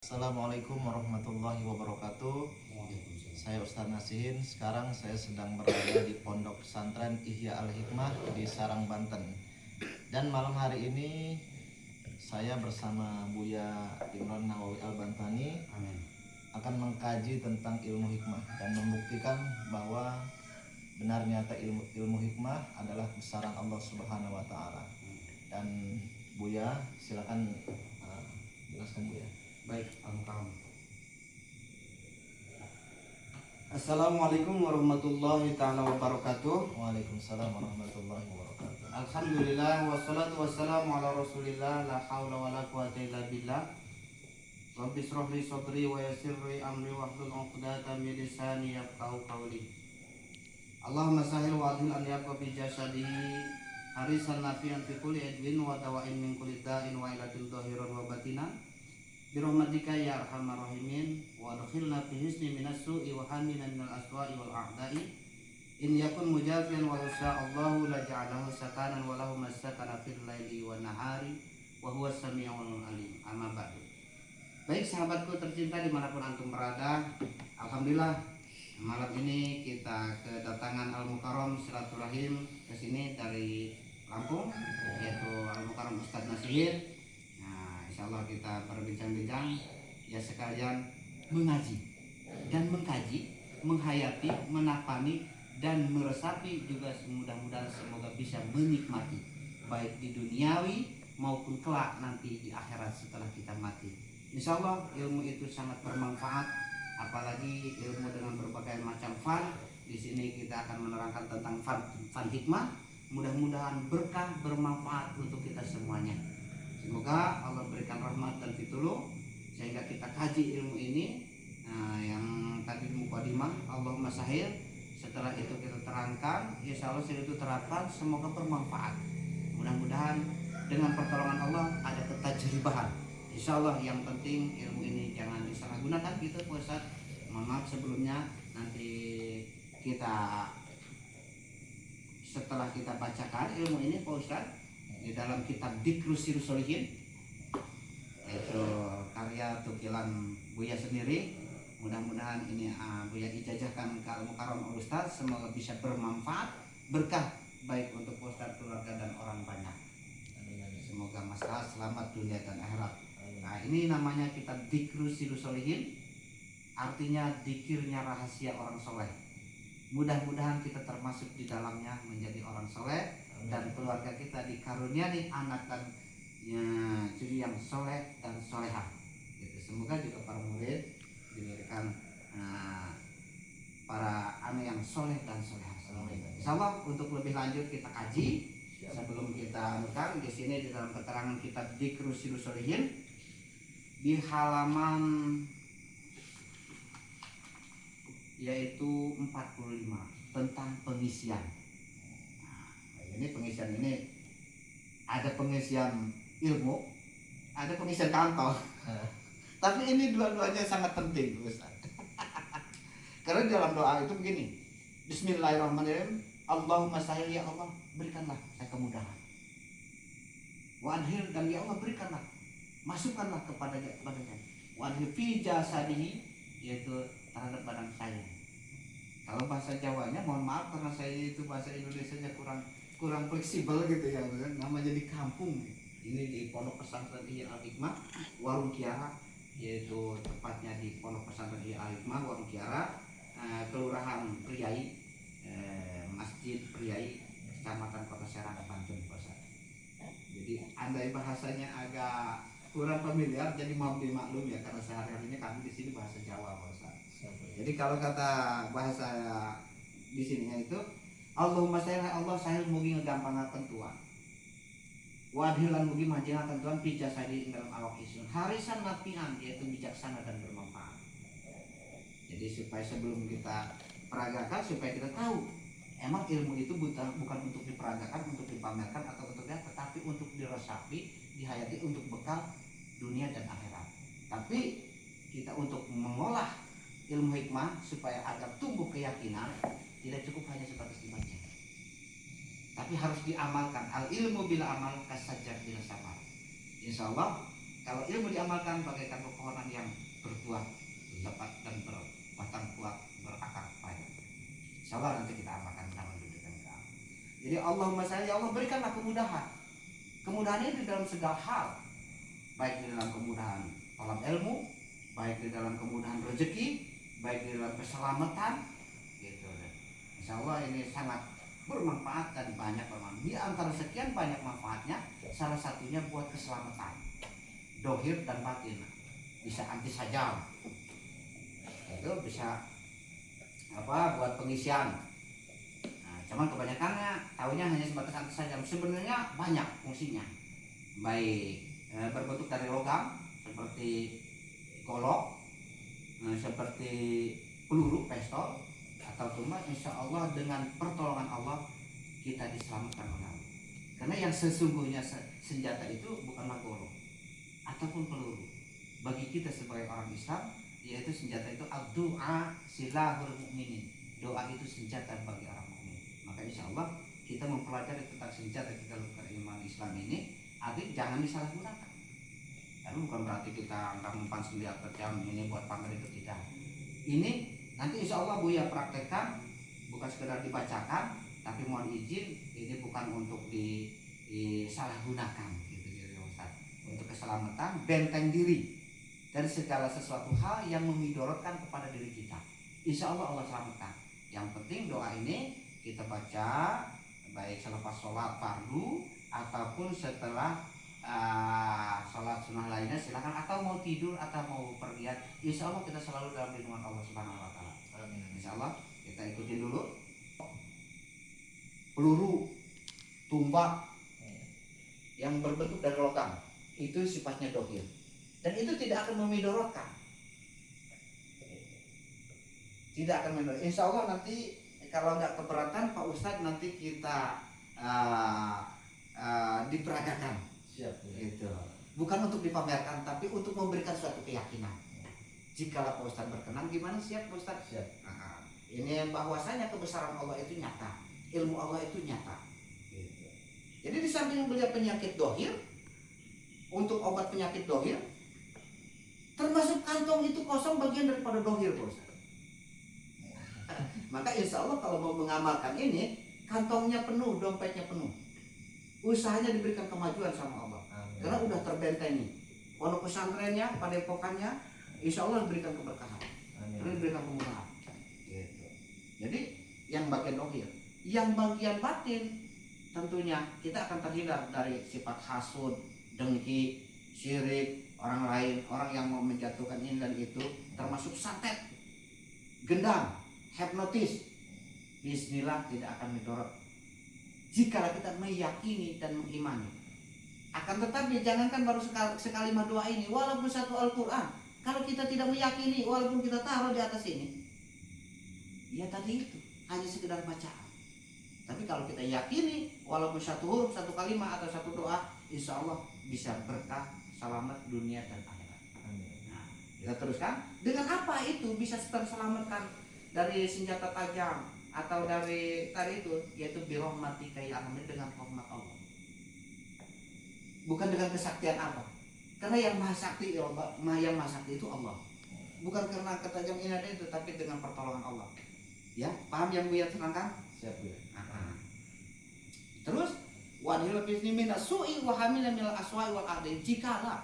Assalamualaikum warahmatullahi wabarakatuh. Saya Ustadz Nasihin. Sekarang saya sedang berada di Pondok Pesantren Ihya Al-Hikmah di Sarang, Banten. Dan malam hari ini saya bersama Buya Imron Nawawi Al-Bantani akan mengkaji tentang ilmu hikmah dan membuktikan bahwa benar nyata ilmu hikmah adalah besaran Allah Subhanahu wa taala. Dan Buya silakan jelaskan Buya. Baik, Assalamualaikum warahmatullahi ta'ala wabarakatuh. Waalaikumsalam warahmatullahi wabarakatuh. Alhamdulillah, wassalatu wassalamu ala rasulillah, la hawla wa la quwata illa billah. Rabbi shrah li sadri wa yassir li amri wahlul 'uqdatam min lisani yafqahu qawli. Allahumma sahil wa adhil an yabqa fi jasadihi harisan nafi'an fi kulli adwin wa dawa'in min kulli da'in wa ilatin dhahiran wa batinan. Birahmatika ya arhamar rahimin wa adkhilna fi hisni minas su'i wa hamina minal aswa'i wal a'da'i. In yakun mujafian wa Allahu la ja'alahu sakanan wa lahu masakana fil laili wa nahari wa huwa sami'ul alim. Amma ba'du. Baik sahabatku tercinta dimanapun antum berada, alhamdulillah malam ini kita kedatangan Al-Mukarram silaturahim ke sini dari Lampung, yaitu Al-Mukarram Ustadz Nasihin. Insyaallah kita berbincang-bincang ya sekalian mengaji dan mengkaji, menghayati, menapani dan meresapi juga mudah-mudahan semoga bisa menikmati baik di duniawi maupun kelak nanti di akhirat setelah kita mati. Insyaallah ilmu itu sangat bermanfaat, apalagi ilmu dengan berbagai macam fan. Di sini kita akan menerangkan tentang fan hikmah. Mudah-mudahan berkah bermanfaat untuk kita semuanya. Semoga Allah berikan rahmat dan pituluh sehingga kita kaji ilmu ini. Yang tadi mukadimah Allahumma sahil, setelah itu kita terangkan, insya Allah setelah itu terapkan, semoga bermanfaat. Mudah-mudahan dengan pertolongan Allah ada ketajribahan. Insya Allah yang penting ilmu ini jangan disalahgunakan gitu Pak Ustadz. Mohon maaf sebelumnya, nanti kita setelah kita bacakan ilmu ini Pak Ustadz di dalam kitab Dzikrus Sholihin, yaitu karya tukilan Buya sendiri. Mudah-mudahan ini Buya ijazahkan ke Al-Mukarram Ustadz, semoga bisa bermanfaat, berkah baik untuk Ustadz, keluarga dan orang banyak. Semoga masalah selamat dunia dan akhirat. Nah ini namanya kitab Dzikrus Sholihin, artinya dikirnya rahasia orang soleh. Mudah-mudahan kita termasuk di dalamnya menjadi orang soleh dan keluarga kita dikaruniai anak dan cucu yang soleh dan solehah. Gitu. Semoga juga para murid diberikan para anak yang soleh dan solehah. Insyaallah untuk lebih lanjut kita kaji. Sebelum kita anukan di sini di dalam keterangan kitab Dzikrus Sholihin di halaman yaitu 45 tentang pengisian. Nah, ini pengisian ini ada pengisian ilmu, ada pengisian kantong. Tapi ini dua-duanya sangat penting, Ustaz. Karena dalam doa itu begini. Bismillahirrahmanirrahim. Allahumma sahil, ya Allah berikanlah saya kemudahan. Wa adhil, dan ya Allah berikanlah, masukkanlah kepadanya. Wa adhil fi jasadihi, yaitu terhadap badan saya. Kalau bahasa Jawanya mohon maaf karena saya itu bahasa Indonesianya kurang fleksibel gitu ya, nama jadi kampung. Ini di Pondok Pesantren Ihya Al-Hikmah Warung Kiara, yaitu tepatnya di Pondok Pesantren Ihya Al-Hikmah Warung Kiara, Kelurahan Priai, Masjid Priai, Kecamatan Kota Serang, Banten. Jadi andai bahasanya agak kurang familiar, jadi mohon dimaklum ya karena sehari-harinya kami di sini bahasa Jawa, Ustaz. Jadi kalau kata bahasa di sininya itu Allahumma sahil, Allah sahil mugi ngegampangaken Tuhan. Wadhilan mugi manjengaken Tuhan bijasadi dalam awak isun. Harisan nafian, yaitu bijaksana dan bermanfaat. Jadi supaya sebelum kita peragakan, supaya kita tahu emang ilmu itu bukan untuk diperagakan, untuk dipamerkan atau untuk dia, tetapi untuk diresapi, dihayati untuk bekal dunia dan akhirat. Tapi kita untuk mengolah ilmu hikmah supaya agar tumbuh keyakinan, tidak cukup hanya sebatas dibaca, tapi harus diamalkan. Al ilmu bila amal kasajar bila sabar. Insya Allah Kalau ilmu diamalkan bagaikan pepohonan yang berbuah lebat dan berbatang kuat, berakar panjang. Insyaallah nanti kita amalkan dalam mendudukan kita. Jadi Allahumma shalli, ya Allah berikanlah kemudahan. Kemudahan ini di dalam segala hal, baik di dalam kemudahan dalam ilmu, baik di dalam kemudahan rezeki, baik di dalam keselamatan, gitu. Insyaallah ini sangat bermanfaat dan banyak memang. Di antara sekian banyak manfaatnya, salah satunya buat keselamatan dohir dan batin, bisa anti sajam, itu bisa buat pengisian. Nah, cuman kebanyakannya tahunya hanya sebatas anti sajam. Sebenarnya banyak fungsinya, baik berbentuk dari logam seperti golok, seperti peluru pistol atau tumbal. Insya Allah dengan pertolongan Allah kita diselamatkan oleh Allah. Karena yang sesungguhnya senjata itu bukanlah golok ataupun peluru. Bagi kita sebagai orang Islam, yaitu senjata itu ad-du'a silahul mu'minin. Doa itu senjata bagi orang mukmin. Maka insya Allah kita mempelajari tentang senjata kita dalam iman Islam ini, agar jangan disalahgunakan. Tapi bukan berarti kita angkat mempan senjata tajam ini buat pamer, itu tidak. Ini nanti insya Allah Buya praktekkan, bukan sekedar dibacakan, tapi mohon izin ini bukan untuk disalahgunakan. Untuk keselamatan, benteng diri dari segala sesuatu hal yang memidorotkan kepada diri kita. Insya Allah Allah selamatkan. Yang penting doa ini kita baca baik selepas sholat fardu ataupun setelah sholat sunnah lainnya, silakan, atau mau tidur atau mau pergian. Insya Allah kita selalu dalam lindungan Allah Subhanahu Wa Taala. Insya Allah kita ikutin dulu. Peluru, tumbak yang berbentuk dari logam itu sifatnya dohir, dan itu tidak akan memidorotkan, tidak akan memidorotkan. Insya Allah nanti kalau nggak keberatan Pak Ustadz, nanti kita diperagakan. Siap. Gitu. Bukan untuk dipamerkan, tapi untuk memberikan suatu keyakinan. Jika Pak Ustadz berkenan, gimana? Siap Pak Ustadz? Siap. Nah, ini bahwasanya kebesaran Allah itu nyata, ilmu Allah itu nyata. Gitu. Jadi di samping melihat penyakit dohir, untuk obat penyakit dohir, termasuk kantong itu kosong, bagian daripada dohir, Pak Ustaz. Maka insya Allah kalau mau mengamalkan ini, kantongnya penuh, dompetnya penuh, usahanya diberikan kemajuan sama Allah. Amin. Karena udah terbentengi. Pondok pesantrennya, padepokannya, insya Allah diberikan keberkahan, diberikan kemudahan. Gitu. Jadi yang bagian dohir, yang bagian batin, tentunya kita akan terhindar dari sifat hasud, dengki, syirik, orang lain, orang yang mau menjatuhkan ini dan itu, termasuk santet, gendam, hipnotis. Bismillah tidak akan mendorot jika kita meyakini dan mengimani. Akan tetapi jangankan baru sekali dua ini, walaupun satu Al-Quran, kalau kita tidak meyakini, walaupun kita taruh di atas ini, ya tadi itu hanya sekedar bacaan. Tapi kalau kita yakini, walaupun satu huruf, satu kalimat atau satu doa, insya Allah bisa berkah, selamat dunia dan akhirat. Nah, kita teruskan. Dengan apa itu bisa terselamatkan dari senjata tajam atau dari tadi itu, yaitu birahmatika ya Allah, dengan rahmat Allah. Bukan dengan kesaktian apa. Karena yang maha sakti, yang maha sakti itu Allah. Bukan karena ketajam ini ada itu, tapi dengan pertolongan Allah. Ya, paham yang Buya terangkan? Siap, Bu. Terus wadil bisni min as-su'i wa hamila min al-aswa'i wal a'dai. Jikalau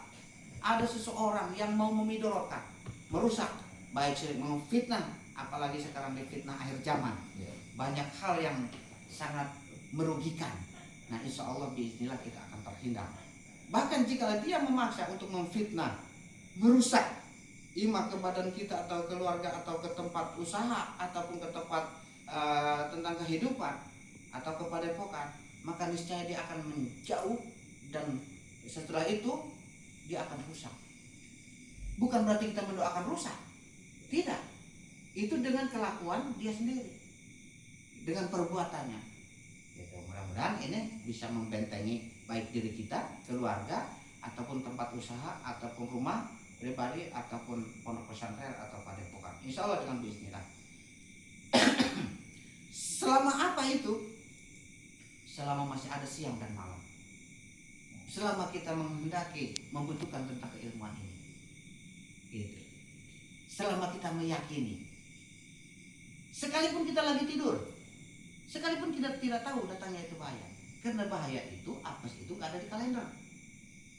ada seseorang yang mau memidorotkan, merusak, baik mau fitnah, apalagi sekarang di fitnah akhir zaman, banyak hal yang sangat merugikan. Nah, insya Allah bismillah kita akan terhindar. Bahkan jika dia memaksa untuk memfitnah, merusak imam ke badan kita atau keluarga atau ke tempat usaha ataupun ke tempat tentang kehidupan atau ke padepokan, maka niscaya dia akan menjauh dan setelah itu dia akan rusak. Bukan berarti kita mendoakan rusak, tidak. Itu dengan kelakuan dia sendiri, dengan perbuatannya. Gitu. Mudah-mudahan ini bisa membentengi baik diri kita, keluarga, ataupun tempat usaha, ataupun rumah pribadi, ataupun pondok pesantren atau padepokan. Insya Allah dengan bismillah. Selama apa itu? Selama masih ada siang dan malam. selama kita menghendaki membutuhkan tentang keilmuan ini. Gitu. Selama kita meyakini, sekalipun kita lagi tidur, sekalipun kita tidak tahu datangnya itu bahaya, karena bahaya itu apes itu gak ada di kalender.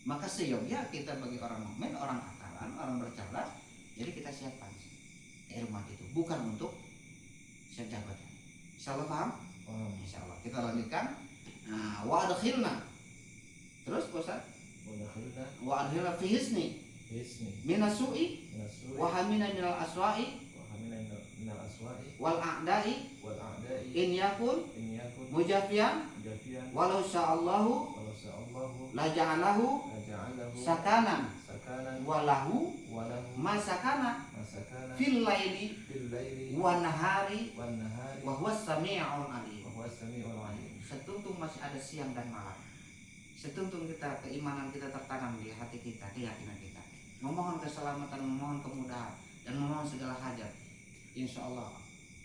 Maka seyogia kita bagi orang mukmin, orang akalan, orang bercerdas, jadi kita siapkan keilmuan itu bukan untuk sejabatan. Insyaallah paham? Insyaallah. Kita lanjutkan. Wa adkhilna. Terus Ustaz? Wa adkhilna fi hisni. Minasu'i wa hamina minal aswa'i wal a'da'i in yakun mujafiyan walau sya'allahu la ja'alahu sakanan walahu masakana fil laili wa nahari wa huwa sami'un alim. Setuntung masih ada siang dan malam, setuntung kita keimanan kita tertanam di hati kita, keyakinan kita, memohon keselamatan, memohon kemudahan, dan memohon segala hajat, insya Allah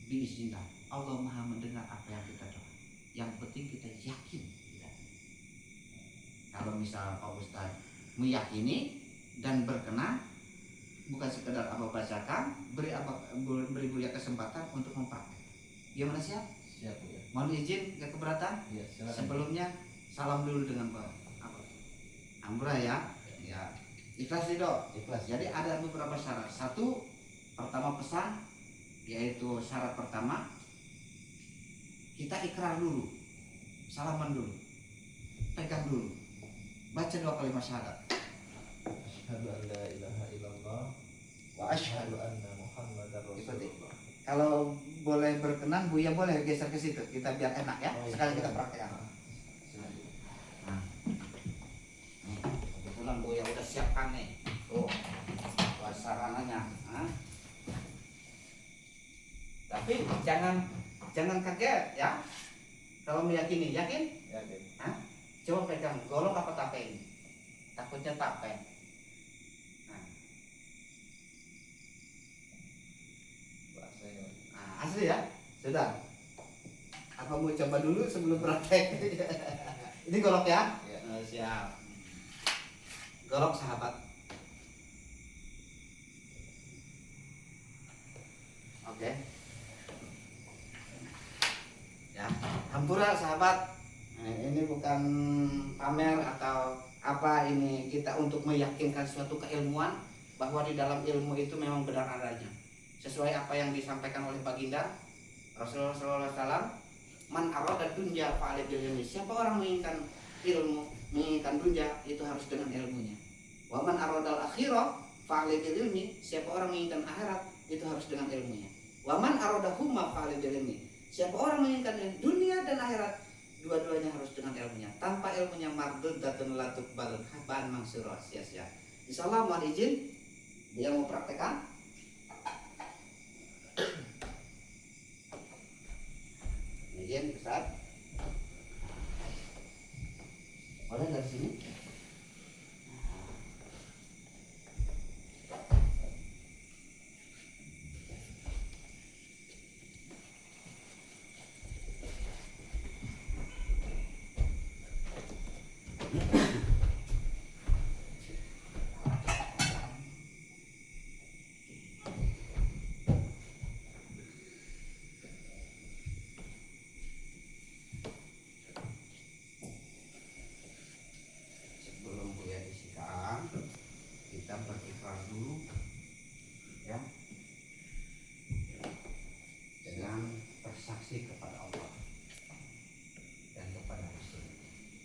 biiznillah Allah Maha mendengar apa yang kita doa. Yang penting kita yakin. Kalau misal Pak Ustaz meyakini dan berkenan, bukan sekedar abah bacakan, beri Buya kesempatan untuk mempraktek. Gimana siap? Siap ya. Mohon izin, gak keberatan? Iya, silakan. Sebelumnya salam dulu dengan Pak Ambrah ya. Ya. Ikhlas Ridho. Ikhlas. Jadi ada beberapa syarat. Satu, pertama pesan, yaitu syarat pertama kita ikrar dulu, salaman dulu, pegang dulu, baca 2 kalimat syahadat. Asyhadu an la ilaha illallah wa asyhadu anna Muhammadar Rasulullah. Kalau boleh berkenan, Buya boleh geser ke situ, kita biar enak ya. Oh, iya. Sekali kita praktekkan. Kebetulan Buya udah siapkan nih. Tuh, buat sarananya. Tapi jangan kaget ya. Kalau meyakini, yakin? Yakin. Coba pegang, golok apa tape ini? Takutnya tape. Bahasanya. Asli ya? Sudah. Apa mau coba dulu sebelum praktek? Ini golok ya? Ya. Siap. Golok sahabat. Oke. Ya, hampura sahabat. Ini bukan pamer atau apa, ini kita untuk meyakinkan suatu keilmuan bahwa di dalam ilmu itu memang benar adanya. Sesuai apa yang disampaikan oleh baginda Rasulullah SAW, man arada dunya fa'alih bil ilmi. Siapa orang menginginkan ilmu, menginginkan dunya, itu harus dengan ilmunya. Wa man aradal akhirah fa'alih bil ilmi. Siapa orang menginginkan akhirat, itu harus dengan ilmunya. Wa man aradahuma fa'alih bil ilmi. Siapa orang menginginkan dunia dan akhirat, dua-duanya harus dengan ilmunya. Tanpa ilmunya marduddatun la tuqbalun haban mansura, sia-sia. Insyaallah mohon izin, dia mau praktekkan. Izin Ustaz. Boleh dari sini? Sebelum Buya isikan, kita berikrar dulu ya, dengan bersaksi kepada Allah dan kepada Rasul,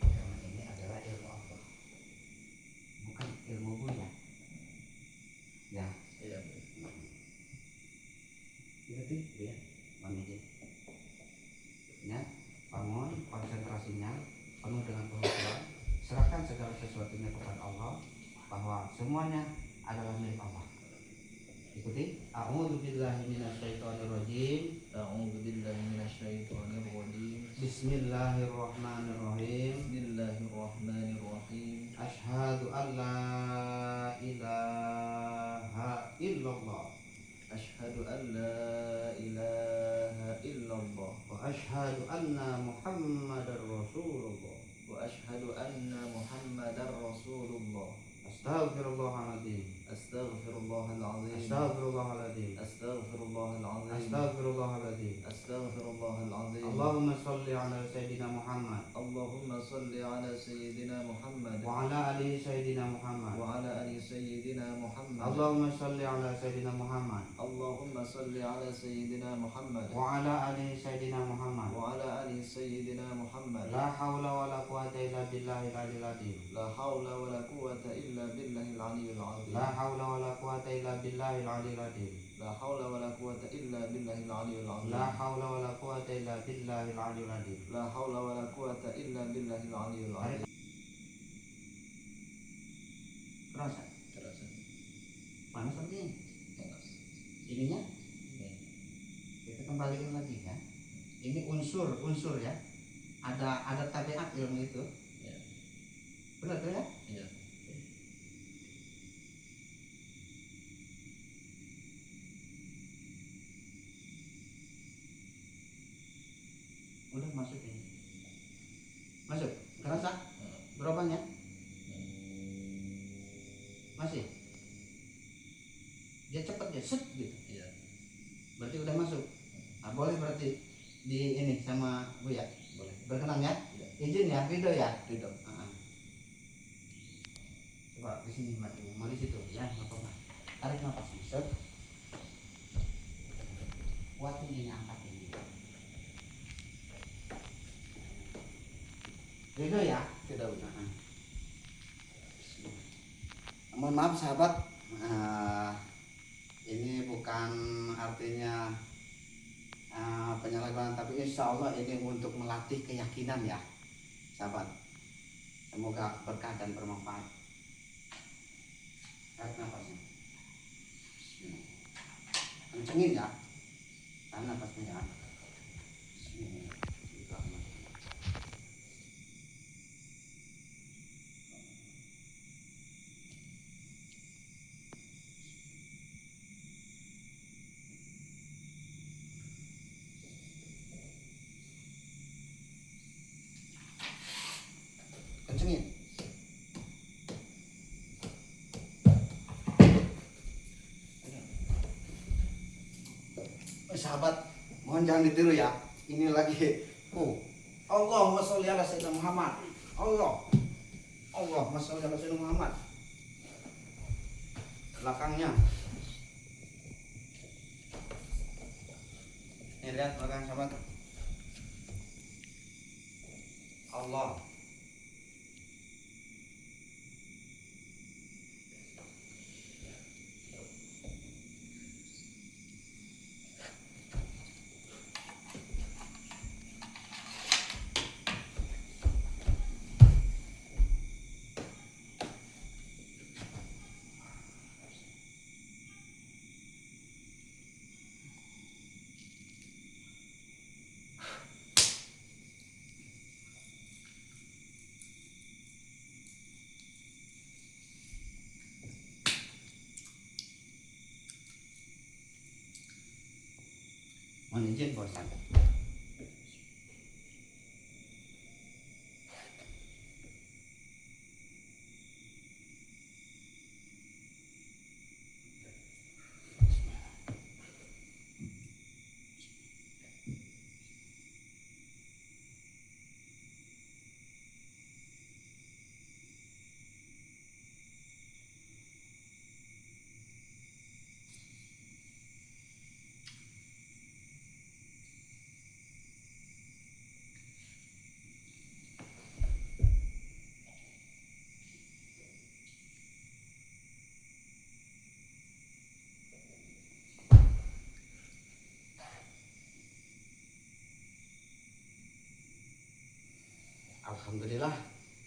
karena ini adalah ilmu Allah, bukan ilmu Buya ya. Iya. Ngerti ya, manijin ya, bangun konsentrasinya penuh dengan kehusuan, serahkan segala sesuatunya kepada Allah, bahwa semuanya adalah milik Allah. Ikuti. A'udzu billahi minasyaitonir rajim. A'udzu billahi minasyaitonir rajim. Bismillahirrahmanirrahim. Bismillahirrahmanirrahim. Asyhadu an la ilaha illallah Asyhadu an la ilaha illallah wa asyhadu anna Muhammadar Rasulullah. wa وأشهد أن محمدا رسول الله. Astaghfirullahaladzim. أستغفر الله العظيم. Astaghfirullahaladzim. أستغفر الله العظيم. Astaghfirullahaladzim. أستغفر الله العظيم. Allahumma salli ala Sayyidina Muhammad اللهم صل على سيدنا محمد wa ala ali Sayyidina Muhammad. وعلى آل سيدنا محمد. Allahumma salli ala Sayyidina Muhammad اللهم صل على سيدنا محمد wa ala ali Sayyidina Muhammad. وعلى آل سيدنا محمد. La hawla wa la quwata illa billahil aliyil azim. لا حول ولا قوة إلا بالله العلي العظيم. La hawla wa la quwata illa billahil aliyil azim. لا حول ولا قوة إلا بالله العلي العظيم. La hawla wa la quwata illa billahil aliyil azim. لا حول ولا قوة إلا بالله العلي العظيم. Kerasa? Terasa. Panas lagi. Panas. Ininya Ini. kita kembalikan lagi ya. Ini unsur ya. Ada tabiat ilmu itu. Ya. Benar tuh ya? Iya. Udah masuk ini. Masuk. Kerasa? Berubahnya? Masih? Dia cepat dia set gitu. Iya. Berarti udah masuk. Nah, boleh berarti di ini sama Bu ya. Boleh. Berkenan ya? Iya. Izin ya, video ya. Tidak. Coba ke sini matinya. Mau di situ ya, nggak apa-apa. Tarik nafas nih, set. Kuatin ini, angkat ini. Video ya. Tidak benar. Mohon maaf sahabat, ini bukan artinya penyalahgunaan, tapi insya Allah ini untuk melatih keyakinan ya sahabat. Semoga berkah dan bermanfaat. Tarik nafasnya, kencengin ya, tahan nafasnya ya. Kencengin. Sahabat, mohon jangan ditiru ya. Ini lagi Allahumma sholli ala sayyidina Muhammad. Allahumma sholli ala sayyidina Muhammad. Belakangnya. Ini lihat belakang sahabat. Allah. Mohon izin bosan. Alhamdulillah,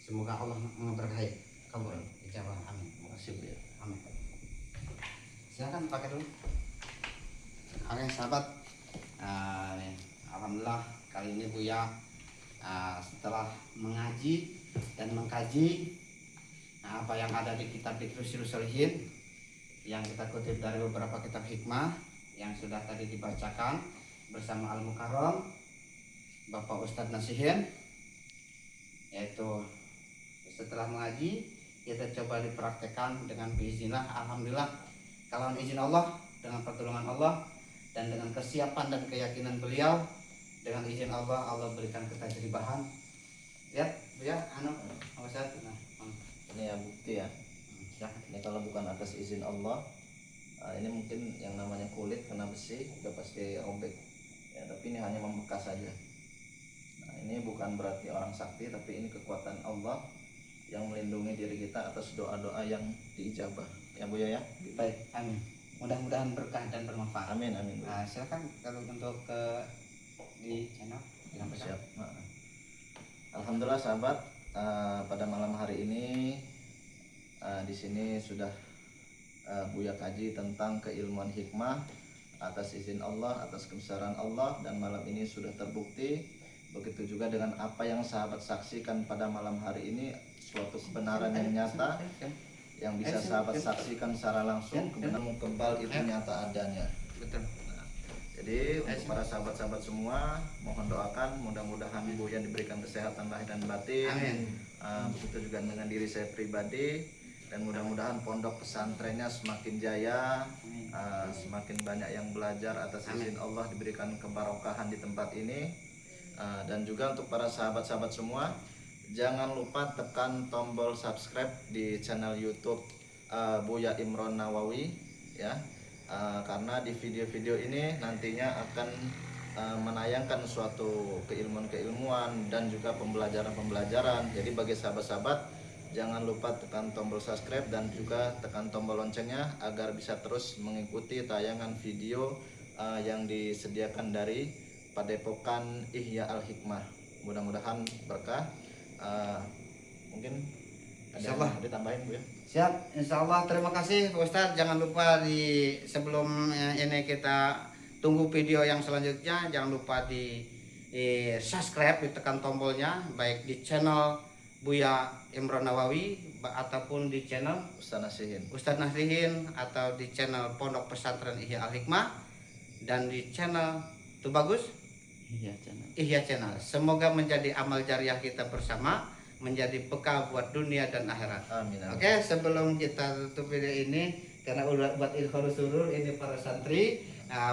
semoga Allah memberkahi kabul ijabah, amin. Makasih Bu ya. Amin. Silakan pakai dulu. Oke sahabat, nih, alhamdulillah kali ini Buya setelah mengaji dan mengkaji apa yang ada di kitab Dhikrus Sholihin yang kita kutip dari beberapa kitab hikmah yang sudah tadi dibacakan bersama Al Mukarram Bapak Ustadz Nasihin. yaitu setelah mengaji kita coba dipraktekkan dengan biiznillah. Alhamdulillah kalau izin Allah, dengan pertolongan Allah dan dengan kesiapan dan keyakinan beliau, dengan izin Allah, Allah berikan ketajribahan. Lihat ya Ustaz. Ini ya bukti ya. Ini kalau bukan atas izin Allah, ini mungkin yang namanya kulit kena besi udah pasti robek ya, tapi ini hanya membekas saja. Nah, ini bukan berarti orang sakti, tapi ini kekuatan Allah yang melindungi diri kita atas doa-doa yang diijabah ya Bu ya. Baik, amin. Mudah-mudahan berkah dan bermanfaat. Amin amin. Nah, silakan kalau untuk di channel Siap. Alhamdulillah sahabat, pada malam hari ini di sini sudah Buya kaji tentang keilmuan hikmah atas izin Allah, atas kebesaran Allah, dan malam ini sudah terbukti. Begitu juga dengan apa yang sahabat saksikan pada malam hari ini, suatu kebenaran yang nyata yang bisa sahabat saksikan secara langsung, kebenaran kebal itu nyata adanya. Betul. Jadi untuk para sahabat-sahabat semua, mohon doakan mudah-mudahan Buya diberikan kesehatan lahir dan batin. Begitu juga dengan diri saya pribadi, dan mudah-mudahan pondok pesantrennya semakin jaya, semakin banyak yang belajar atas izin Allah, diberikan kebarokahan di tempat ini. Dan juga untuk para sahabat-sahabat semua, jangan lupa tekan tombol subscribe di channel YouTube Buya Imron Nawawi ya. Karena di video-video ini nantinya akan menayangkan suatu keilmuan-keilmuan dan juga pembelajaran-pembelajaran. Jadi bagi sahabat-sahabat, jangan lupa tekan tombol subscribe dan juga tekan tombol loncengnya agar bisa terus mengikuti tayangan video yang disediakan dari Padepokan Ihya Al-Hikmah. Mudah-mudahan berkah. Mungkin ada yang ditambahin Bu ya? Siap, insya Allah. Terima kasih Pak Ustadz. Jangan lupa sebelum ini kita tunggu video yang selanjutnya, jangan lupa di subscribe, ditekan tombolnya, baik di channel Buya Imron Nawawi ataupun di channel Ustadz Nasihin atau di channel Pondok Pesantren Ihya Al-Hikmah dan di channel itu bagus Ihya Channel. Semoga menjadi amal jariah kita bersama, menjadi bekal buat dunia dan akhirat. Amin, amin. Oke, sebelum kita tutup video ini, karena udah buat ilhorus surur ini para santri,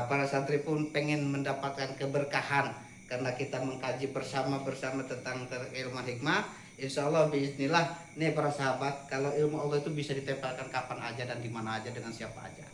para santri pun pengen mendapatkan keberkahan karena kita mengkaji bersama tentang ilmu hikmah. Insya Allah biiznillah nih para sahabat, kalau ilmu Allah itu bisa ditempelkan kapan aja dan di mana aja dengan siapa aja.